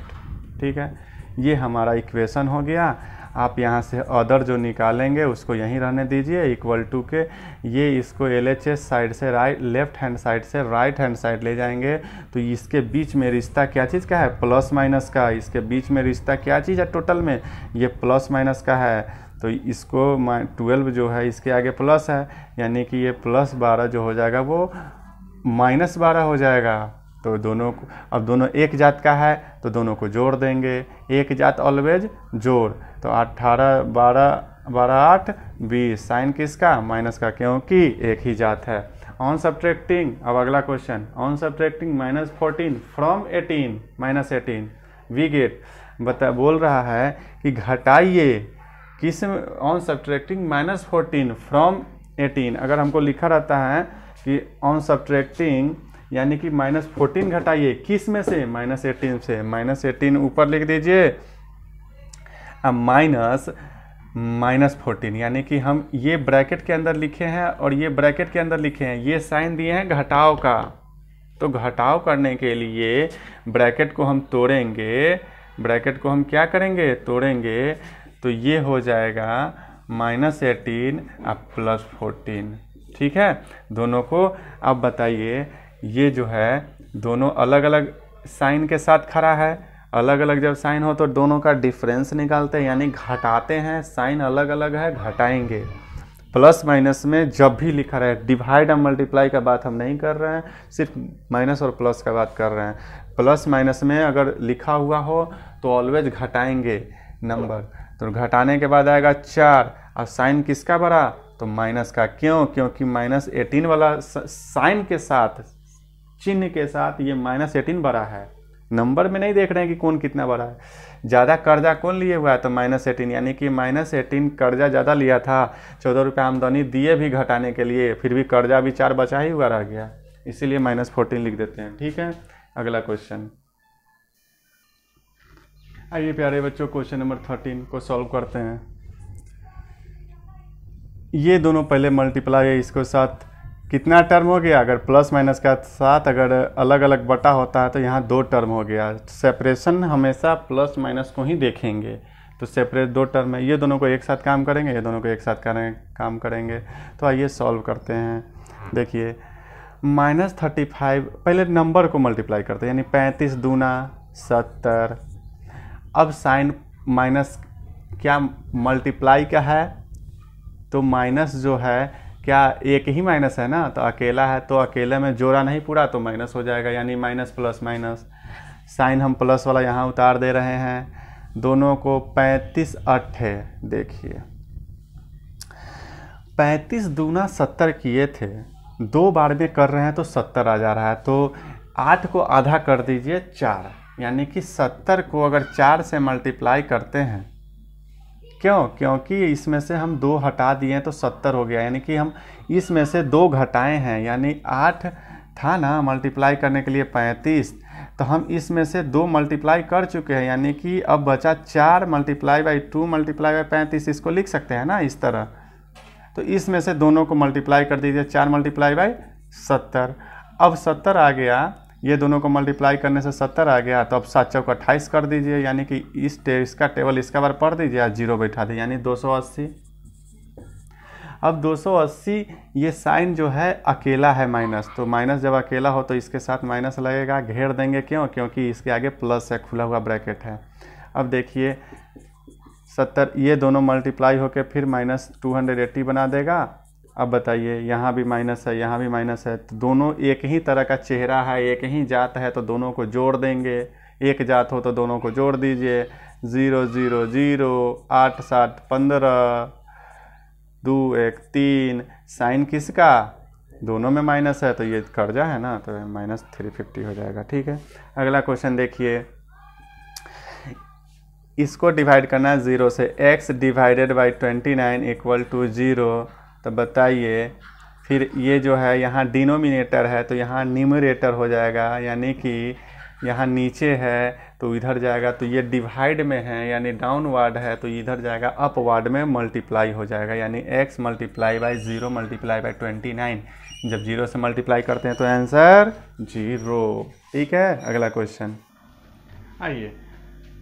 ठीक है, ये हमारा इक्वेशन हो गया। आप यहाँ से अदर जो निकालेंगे उसको यहीं रहने दीजिए, इक्वल टू के ये इसको LHS साइड से लेफ्ट हैंड साइड से राइट हैंड साइड ले जाएंगे, तो इसके बीच में रिश्ता क्या चीज़ का है, प्लस माइनस का। इसके बीच में रिश्ता क्या चीज़ है टोटल में, ये प्लस माइनस का है, तो इसको 12 जो है इसके आगे प्लस है, यानी कि ये +12 जो हो जाएगा वो -12 हो जाएगा। तो दोनों को, अब दोनों एक जात का है तो दोनों को जोड़ देंगे, एक जात ऑलवेज जोड़, तो 18 12 8 20, साइन किसका, माइनस का, क्योंकि एक ही जात है। ऑन सब्ट्रैक्टिंग, अब अगला question, on subtracting -14 from 18 -18 we get, बोल रहा है कि घटाइए किस, ऑन सब्ट्रैक्टिंग -14 फ्रॉम 18, अगर हमको लिखा रहता है कि ऑन सब्ट्रैक्टिंग यानी कि -14 घटाइए किस में से, -18 से, -18 ऊपर लिख दीजिए, अब -14, यानी कि हम ये ब्रैकेट के अंदर लिखे हैं और ये ब्रैकेट के अंदर लिखे हैं, ये साइन दिए हैं घटाव का, तो घटाव करने के लिए ब्रैकेट को हम तोड़ेंगे, ब्रैकेट को हम क्या करेंगे, तोड़ेंगे, तो ये हो जाएगा -18 अब +14। ठीक है, दोनों को अब बताइए, ये जो है दोनों अलग अलग साइन के साथ खड़ा है, अलग अलग जब साइन हो तो दोनों का डिफरेंस निकालते हैं, यानी घटाते हैं, साइन अलग अलग है घटाएंगे। प्लस माइनस में जब भी लिखा रहे, डिवाइड और मल्टीप्लाई का बात हम नहीं कर रहे हैं, सिर्फ माइनस और प्लस का बात कर रहे हैं। प्लस माइनस में अगर लिखा हुआ हो तो ऑलवेज घटाएंगे नंबर, तो घटाने के बाद आएगा 4, और साइन किसका बड़ा, तो माइनस का, क्यों? क्योंकि -18 वाला साइन के साथ, चिन्ह के साथ ये -18 बड़ा है। नंबर में नहीं देख रहे हैं कि कौन कितना बड़ा है। ज़्यादा कर्जा कौन लिए हुआ है? तो -18, यानी कि -18 कर्जा ज़्यादा लिया था। 14 रुपये आमदनी दिए भी घटाने के लिए, फिर भी कर्जा भी 4 बचा ही हुआ रह गया, इसीलिए -14 लिख देते हैं। ठीक है, अगला क्वेश्चन। आइए प्यारे बच्चों, क्वेश्चन नंबर 13 को सॉल्व करते हैं। ये दोनों पहले मल्टीप्लाई है इसको साथ, कितना टर्म हो गया? अगर प्लस माइनस का साथ अगर अलग अलग बटा होता है तो यहाँ 2 टर्म हो गया। सेपरेशन हमेशा प्लस माइनस को ही देखेंगे, तो सेपरेट 2 टर्म है। ये दोनों को एक साथ काम करेंगे, ये दोनों को एक साथ काम करेंगे। तो आइए सॉल्व करते हैं। देखिए -35, पहले नंबर को मल्टीप्लाई करते हैं, यानी 35 दूना 70। अब साइन माइनस क्या मल्टीप्लाई का है, तो माइनस जो है क्या एक ही माइनस है ना, तो अकेला है, तो अकेले में जोड़ा नहीं पूरा, तो माइनस हो जाएगा, यानी माइनस प्लस माइनस। साइन हम प्लस वाला यहाँ उतार दे रहे हैं। दोनों को 35 8 है। देखिए 35 दूना 70 किए थे, 2 बार में कर रहे हैं तो 70 आ जा रहा है। तो 8 को आधा कर दीजिए 4, यानी कि 70 को अगर 4 से मल्टीप्लाई करते हैं, क्यों? क्योंकि इसमें से हम 2 हटा दिए तो 70 हो गया, यानी कि हम इसमें से 2 घटाए हैं, यानी 8 था ना मल्टीप्लाई करने के लिए 35, तो हम इसमें से 2 मल्टीप्लाई कर चुके हैं, यानी कि अब बचा 4 मल्टीप्लाई बाई 2 मल्टीप्लाई बाई 35। इसको लिख सकते हैं ना इस तरह। तो इसमें से दोनों को मल्टीप्लाई कर दीजिए, 4 मल्टीप्लाई बाई 70। अब 70 आ गया, ये दोनों को मल्टीप्लाई करने से 70 आ गया, तो अब 7 चौक 28 कर दीजिए, यानी कि इसका टेबल इसका बार पढ़ दीजिए, आज 0 बैठा दीजिए, यानी 280। अब 280 ये साइन जो है अकेला है माइनस, तो माइनस जब अकेला हो तो इसके साथ माइनस लगेगा, घेर देंगे, क्यों? क्योंकि इसके आगे प्लस है, खुला हुआ ब्रैकेट है। अब देखिए 70 ये दोनों मल्टीप्लाई होकर फिर -280 बना देगा। अब बताइए, यहाँ भी माइनस है, यहाँ भी माइनस है, तो दोनों एक ही तरह का चेहरा है, एक ही जात है, तो दोनों को जोड़ देंगे। एक जात हो तो दोनों को जोड़ दीजिए, 0 0 0, 8 7 15, 2 1 3। साइन किसका? दोनों में माइनस है, तो ये कर्जा है ना, तो -350 हो जाएगा। ठीक है, अगला क्वेश्चन देखिए। इसको डिवाइड करना है 0 से, x डिवाइडेड बाई 29 = 0। तो बताइए, फिर ये जो है यहाँ डिनोमिनेटर है, तो यहाँ न्यूमरेटर हो जाएगा, यानी कि यहाँ नीचे है तो इधर जाएगा, तो ये डिवाइड में है यानी डाउनवर्ड है, तो इधर जाएगा अपवर्ड में मल्टीप्लाई हो जाएगा, यानी x multiply by 0 multiply by 29। जब 0 से मल्टीप्लाई करते हैं तो आंसर 0। ठीक है, अगला क्वेश्चन। आइए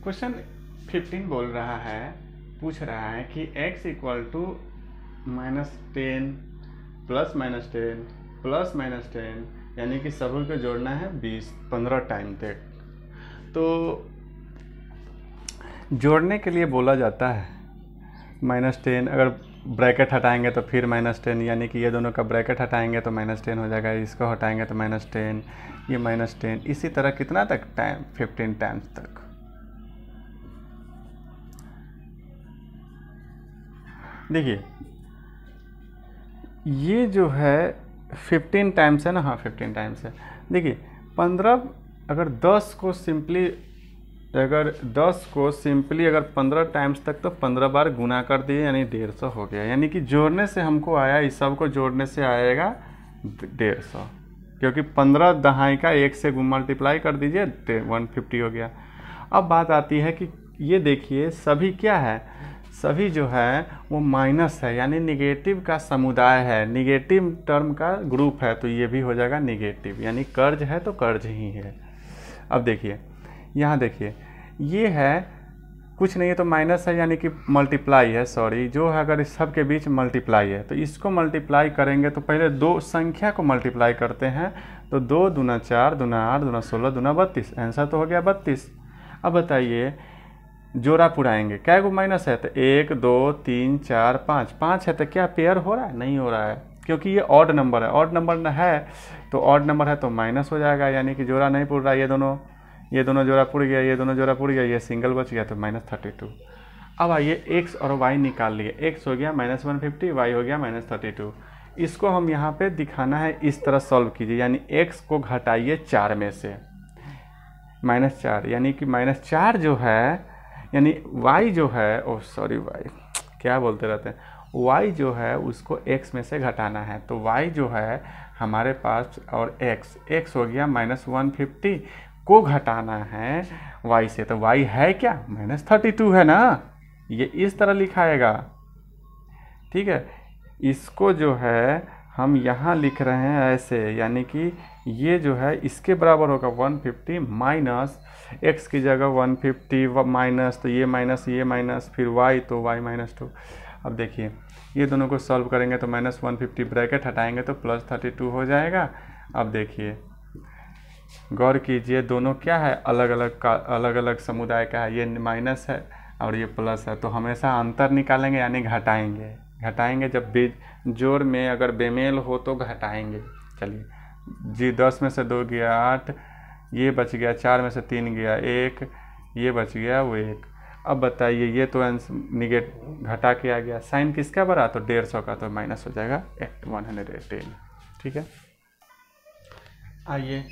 क्वेश्चन 15 बोल रहा है, पूछ रहा है कि x = -10 प्लस -10 प्लस -10, यानी कि सभी को जोड़ना है 15 टाइम तक। तो जोड़ने के लिए बोला जाता है -10, अगर ब्रैकेट हटाएंगे तो फिर -10, यानी कि ये दोनों का ब्रैकेट हटाएंगे तो -10 हो जाएगा, इसको हटाएंगे तो -10, ये -10, इसी तरह कितना तक टाइम? 15 टाइम्स तक। देखिए ये जो है 15 टाइम्स है ना, हाँ 15 टाइम्स है। देखिए 15, अगर 10 को सिंपली अगर 15 टाइम्स तक, तो 15 बार गुना कर दिए, यानी 150 हो गया, यानी कि जोड़ने से हमको आया, इस सब को जोड़ने से आएगा 150, क्योंकि 15 दहाई का 1 से मल्टीप्लाई कर दीजिए 150 हो गया। अब बात आती है कि ये देखिए सभी क्या है, सभी जो है वो माइनस है, यानी निगेटिव का समुदाय है, निगेटिव टर्म का ग्रुप है, तो ये भी हो जाएगा निगेटिव, यानी कर्ज है तो कर्ज ही है। अब देखिए यहाँ देखिए ये है कुछ नहीं है तो माइनस है, यानी कि मल्टीप्लाई है, सॉरी जो है अगर इस सब के बीच मल्टीप्लाई है, तो इसको मल्टीप्लाई करेंगे तो पहले 2 संख्या को मल्टीप्लाई करते हैं, तो 2 दूना 4 दूना 8 दूना 16 दूना 32, आंसर तो हो गया 32। अब बताइए जोड़ा पुराएंगे, क्या को माइनस है, तो 1 2 3 4 5, 5 है, तो क्या पेयर हो रहा है? नहीं हो रहा है, क्योंकि ये ऑड नंबर है, ऑड नंबर है तो ऑड नंबर है तो माइनस हो जाएगा, यानी कि जोड़ा नहीं पुर रहा है, ये दोनों जोड़ा पुर गया, ये दोनों जोड़ा पुर गया, ये सिंगल बच गया, तो -32। अब आइए x और y निकाल लिए। x हो गया -150, y हो गया -32। इसको हम यहाँ पे दिखाना है, इस तरह सॉल्व कीजिए, यानी x को घटाइए 4 में से, -4, यानी कि -4 जो है, यानी y जो है, ओह सॉरी y क्या बोलते रहते हैं, y जो है उसको x में से घटाना है। तो y जो है हमारे पास और x हो गया -150 को घटाना है y से, तो y है क्या, -32 है ना, ये इस तरह लिखाएगा। ठीक है, इसको जो है हम यहाँ लिख रहे हैं ऐसे, यानी कि ये जो है इसके बराबर होगा 150 माइनस x की जगह 150 माइनस, तो ये माइनस फिर y, तो y -2। अब देखिए ये दोनों को सॉल्व करेंगे तो -150 ब्रैकेट हटाएंगे तो +32 हो जाएगा। अब देखिए गौर कीजिए, दोनों क्या है, अलग अलग समुदाय का है, ये माइनस है और ये प्लस है, तो हमेशा अंतर निकालेंगे यानी घटाएंगे जब जोड़ में अगर बेमेल हो तो घटाएंगे। चलिए जी, 10 में से 2 गया 8, ये बच गया 4 में से 3 गया 1, ये बच गया वो 1। अब बताइए ये तो घटा के आ गया, साइन किसका बड़ा, तो 150 का, तो माइनस हो जाएगा 118। ठीक है, आइए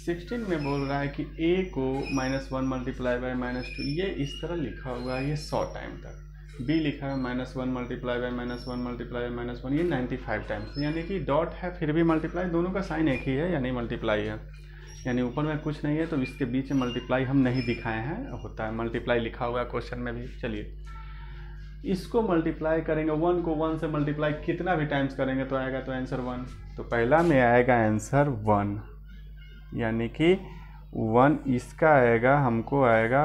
16 में बोल रहा है कि a को -1 मल्टीप्लाई बाय -2, ये इस तरह लिखा हुआ है, ये 100 टाइम तक। b लिखा है -1 मल्टीप्लाई बाय -1 मल्टीप्लाई बाय -1, ये 95 टाइम्स, यानी कि डॉट है फिर भी मल्टीप्लाई, दोनों का साइन एक ही है, यानी मल्टीप्लाई है, यानी ऊपर में कुछ नहीं है तो इसके बीच में मल्टीप्लाई हम नहीं दिखाए हैं, होता है मल्टीप्लाई लिखा हुआ है क्वेश्चन में भी। चलिए इसको मल्टीप्लाई करेंगे, 1 को 1 से मल्टीप्लाई कितना भी टाइम्स करेंगे तो आएगा तो आंसर 1, तो पहला में आएगा आंसर 1, यानी कि 1 इसका आएगा, हमको आएगा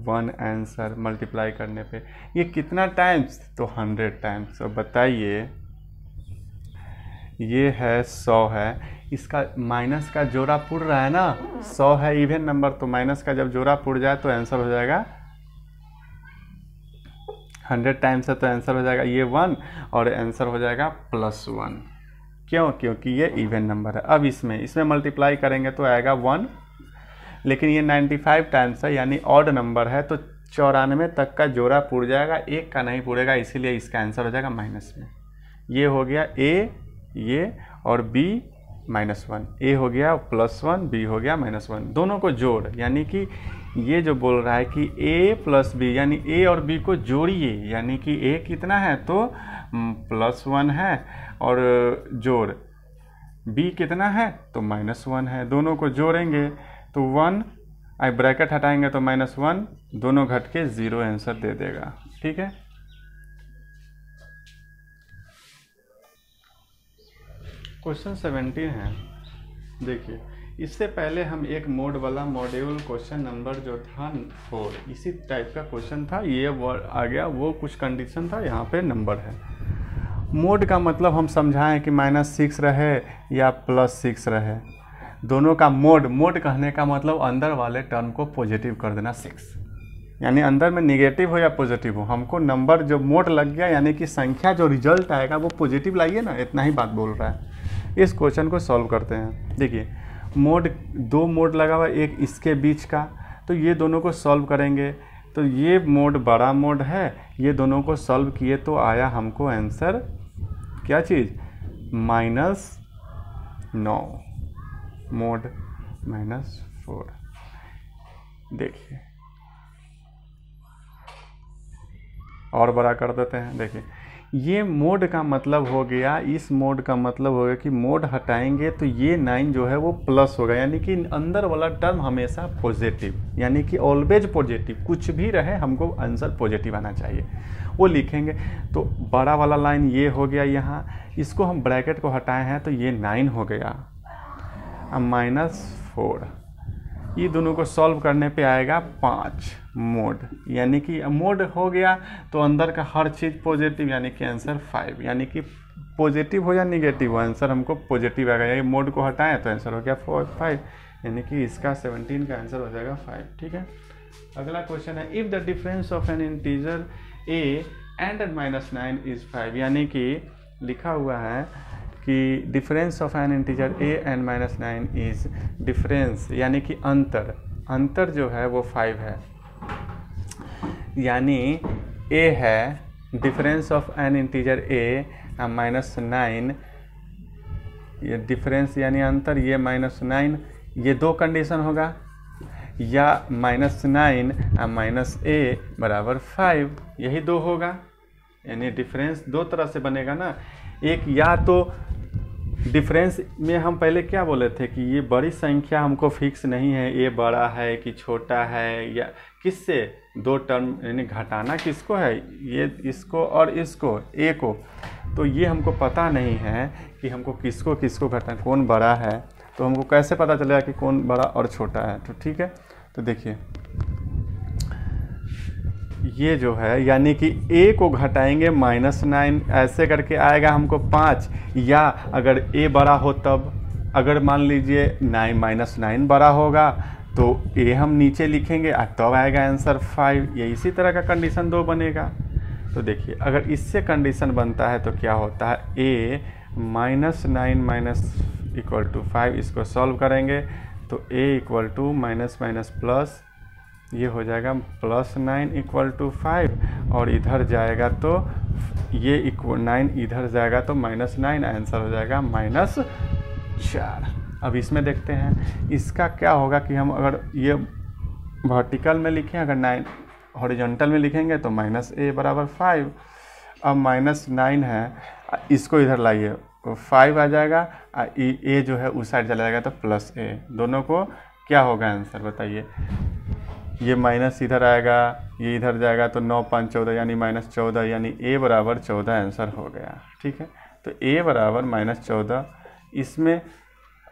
1 आंसर मल्टीप्लाई करने पे। ये कितना टाइम्स, तो 100 टाइम्स। तो बताइए ये है 100 है, इसका माइनस का जोड़ा पुर रहा है ना, 100 है इवन नंबर, तो माइनस का जब जोड़ा पुर जाए तो आंसर हो जाएगा 100 टाइम्स है, तो आंसर हो जाएगा ये 1 और आंसर हो जाएगा +1। क्यों, क्योंकि ये इवन नंबर है। अब इसमें मल्टीप्लाई करेंगे तो आएगा 1, लेकिन ये 95 टाइम्स है यानी ऑड नंबर है, तो 94 तक का जोड़ा पुर जाएगा, एक का नहीं पुरेगा, इसीलिए इसका आंसर हो जाएगा माइनस में। ये हो गया a, ये और b -1, a हो गया +1, b हो गया -1, दोनों को जोड़, यानी कि ये जो बोल रहा है कि a + b, यानी a और b को जोड़िए, यानी कि a कितना है तो +1 है और जोड़ b कितना है तो -1 है, दोनों को जोड़ेंगे तो 1, ब्रैकेट हटाएंगे तो -1, दोनों घट के 0 आंसर दे देगा। ठीक है, क्वेश्चन 17 है। देखिए इससे पहले हम एक मोड वाला मॉड्यूल क्वेश्चन नंबर जो था 4, इसी टाइप का क्वेश्चन था, ये वर्ड आ गया, वो कुछ कंडीशन था, यहाँ पे नंबर है। मोड का मतलब हम समझाएं कि -6 रहे या +6 रहे, दोनों का मोड कहने का मतलब अंदर वाले टर्म को पॉजिटिव कर देना 6, यानी अंदर में निगेटिव हो या पॉजिटिव हो, हमको नंबर जो मोड लग गया, यानी कि संख्या जो रिजल्ट आएगा वो पॉजिटिव लाइए ना, इतना ही बात बोल रहा है। इस क्वेश्चन को सॉल्व करते हैं। देखिए मोड, 2 मोड लगा हुआ, एक इसके बीच का, तो ये दोनों को सॉल्व करेंगे, तो ये मोड बड़ा मोड है, ये दोनों को सॉल्व किए तो आया हमको आंसर क्या चीज़, -9, मोड -4। देखिए और बड़ा कर देते हैं। देखिए ये मोड का मतलब हो गया, इस मोड का मतलब हो गया कि मोड हटाएंगे तो ये 9 जो है वो प्लस होगा, यानी कि अंदर वाला टर्म हमेशा पॉजिटिव, यानी कि ऑलवेज पॉजिटिव, कुछ भी रहे हमको आंसर पॉजिटिव आना चाहिए, वो लिखेंगे। तो बड़ा वाला लाइन ये हो गया यहाँ, इसको हम ब्रैकेट को हटाए हैं तो ये 9 हो गया, अब -4, ये दोनों को सॉल्व करने पे आएगा 5 मोड, यानी कि मोड हो गया तो अंदर का हर चीज़ पॉजिटिव, यानी कि आंसर 5, यानी कि पॉजिटिव हो या निगेटिव हो आंसर हमको पॉजिटिव आएगा। ये मोड को हटाएं तो आंसर हो गया 5, यानी कि इसका 17 का आंसर हो जाएगा 5। ठीक है, अगला क्वेश्चन है, if the difference of an integer a and -9 is 5, यानी कि लिखा हुआ है कि difference of an integer a and -9 is difference, यानी कि अंतर जो है वो 5 है। यानी ए है difference of an integer a -9, ये डिफरेंस यानी अंतर, ये -9, ये दो कंडीशन होगा, या -9 -a बराबर 5, यही दो होगा। यानी डिफरेंस दो तरह से बनेगा ना, एक या तो डिफरेंस में हम पहले क्या बोले थे कि ये बड़ी संख्या हमको फिक्स नहीं है, ये बड़ा है कि छोटा है, या किससे दो टर्म यानी घटाना किसको है, ये इसको और इसको ए को, तो ये हमको पता नहीं है कि हमको किसको किसको घटाना, कौन बड़ा है, तो हमको कैसे पता चलेगा कि कौन बड़ा और छोटा है। तो ठीक है, तो देखिए ये जो है यानी कि a को घटाएंगे -9, ऐसे करके आएगा हमको 5, या अगर a बड़ा हो तब, अगर मान लीजिए -9 बड़ा होगा तो a हम नीचे लिखेंगे तब आएगा आंसर 5। ये इसी तरह का कंडीशन 2 बनेगा। तो देखिए अगर इससे कंडीशन बनता है तो क्या होता है, a -9 - 5, इसको सॉल्व करेंगे तो a = प्लस, ये हो जाएगा +9 = 5, और इधर जाएगा तो ये 9 इधर जाएगा तो -9, आंसर हो जाएगा -4। अब इसमें देखते हैं इसका क्या होगा कि हम अगर ये वर्टिकल में लिखें, अगर 9 हॉरिजॉन्टल में लिखेंगे तो -a बराबर 5। अब -9 है, इसको इधर लाइए तो 5 आ जाएगा, a जो है उस साइड चला जाएगा तो +a, दोनों को क्या होगा आंसर बताइए। ये माइनस इधर आएगा, ये इधर जाएगा तो 9 5 14 यानी -14, यानी a बराबर 14 आंसर हो गया। ठीक है, तो a बराबर -14, इसमें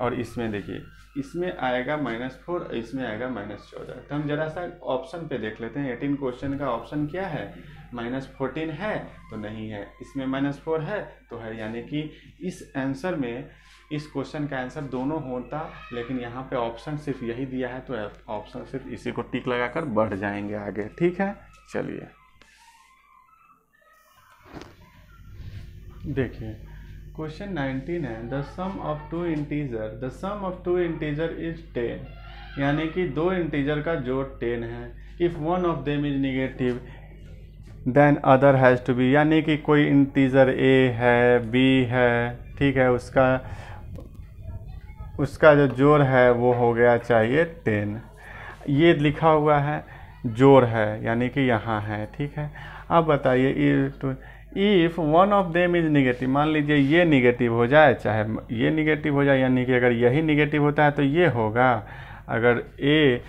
और इसमें देखिए, इसमें आएगा -4, इसमें आएगा -14। तो हम जरा सा ऑप्शन पे देख लेते हैं। 18 क्वेश्चन का ऑप्शन क्या है, -14 है तो नहीं है, इसमें -4 है तो है, यानी कि इस आंसर में इस क्वेश्चन का आंसर दोनों होता, लेकिन यहाँ पे ऑप्शन सिर्फ यही दिया है तो ऑप्शन सिर्फ इसी को टिक लगाकर बढ़ जाएंगे आगे। ठीक है, चलिए देखिए क्वेश्चन 19 है, the sum of two integer is 10, यानी कि दो इंटीजर का जोड़ 10 है। If one of them is negative then other has to be, यानी कि कोई इंटीजर a है, b है, ठीक है, उसका जो जोड़ है वो हो गया चाहिए 10। ये लिखा हुआ है जोड़ है, यानी कि यहाँ है। ठीक है, अब बताइए if one of them is negative, मान लीजिए ये निगेटिव हो जाए चाहे ये निगेटिव हो जाए, यानी कि अगर यही निगेटिव होता है तो ये होगा, अगर a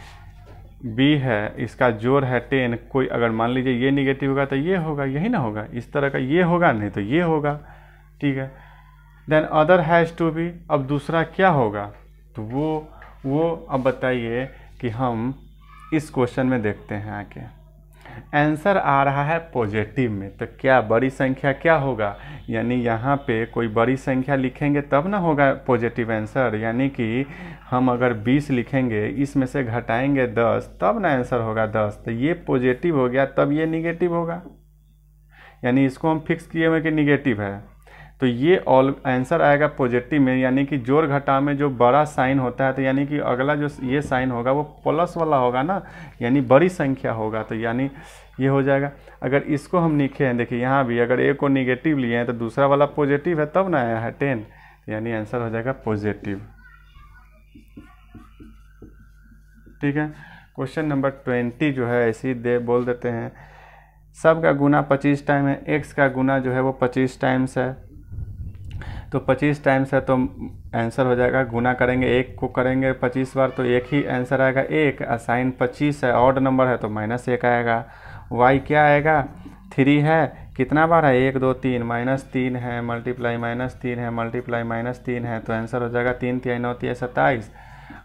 b है इसका जोड़ है 10, कोई अगर मान लीजिए ये निगेटिव होगा तो ये होगा, यही ना होगा, इस तरह का ये होगा, नहीं तो ये होगा। ठीक है, then other has to be, अब दूसरा क्या होगा, तो वो अब बताइए कि हम इस क्वेश्चन में देखते हैं आके। आंसर आ रहा है पॉजिटिव में, तो क्या बड़ी संख्या क्या होगा, यानी यहाँ पे कोई बड़ी संख्या लिखेंगे तब ना होगा पॉजिटिव आंसर, यानी कि हम अगर 20 लिखेंगे, इसमें से घटाएंगे 10 तब ना आंसर होगा 10, तो ये पॉजिटिव हो गया तब ये निगेटिव होगा, यानी इसको हम फिक्स किए हुए कि निगेटिव है, तो ये ऑल आंसर आएगा पॉजिटिव में, यानी कि जोड़ घटाव में जो बड़ा साइन होता है तो यानी कि अगला जो ये साइन होगा वो प्लस वाला होगा ना, यानी बड़ी संख्या होगा, तो यानी ये हो जाएगा। अगर इसको हम लिखे हैं, देखिए यहाँ भी अगर a को निगेटिव लिए हैं तो दूसरा वाला पॉजिटिव है तब ना आया है 10, यानी आंसर हो जाएगा पॉजिटिव। ठीक है, क्वेश्चन नंबर 20 जो है ऐसे ही बोल देते हैं, सब का गुना 25 टाइम है, x का गुना जो है वो 25 टाइम्स है, तो 25 टाइम्स है तो आंसर हो जाएगा, गुना करेंगे 1 को करेंगे 25 बार तो एक ही आंसर आएगा 1, साइन 25 है, ऑड नंबर है तो -1 आएगा। y क्या आएगा, 3 है, कितना बार है 1 2 3, -3 है, मल्टीप्लाई -3 है, मल्टीप्लाई -3 है, तो आंसर हो जाएगा 3 3 9 3 27,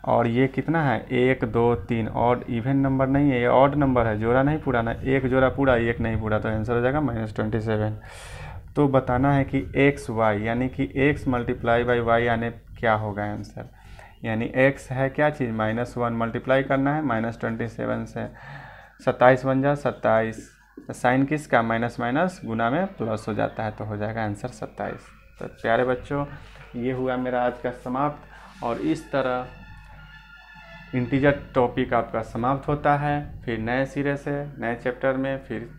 और ये कितना है 1 2 3, ऑड इवन नंबर नहीं है, ये ऑड नंबर है, जोड़ा नहीं पूरा ना, एक जोड़ा पूरा एक नहीं पूरा, तो आंसर हो जाएगा -27। तो बताना है कि x y, यानी कि x मल्टीप्लाई बाई y यानी क्या होगा आंसर, यानी x है क्या चीज़ -1, मल्टीप्लाई करना है -27 से, 27 बन जा 27, साइन किसका माइनस माइनस गुना में प्लस हो जाता है, तो हो जाएगा आंसर 27। तो प्यारे बच्चों, ये हुआ मेरा आज का समाप्त, और इस तरह इंटीजर टॉपिक आपका समाप्त होता है। फिर नए सिरे से नए चैप्टर में फिर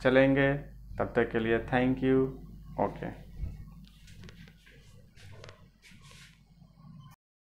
चलेंगे। तब तक के लिए थैंक यू। ओके।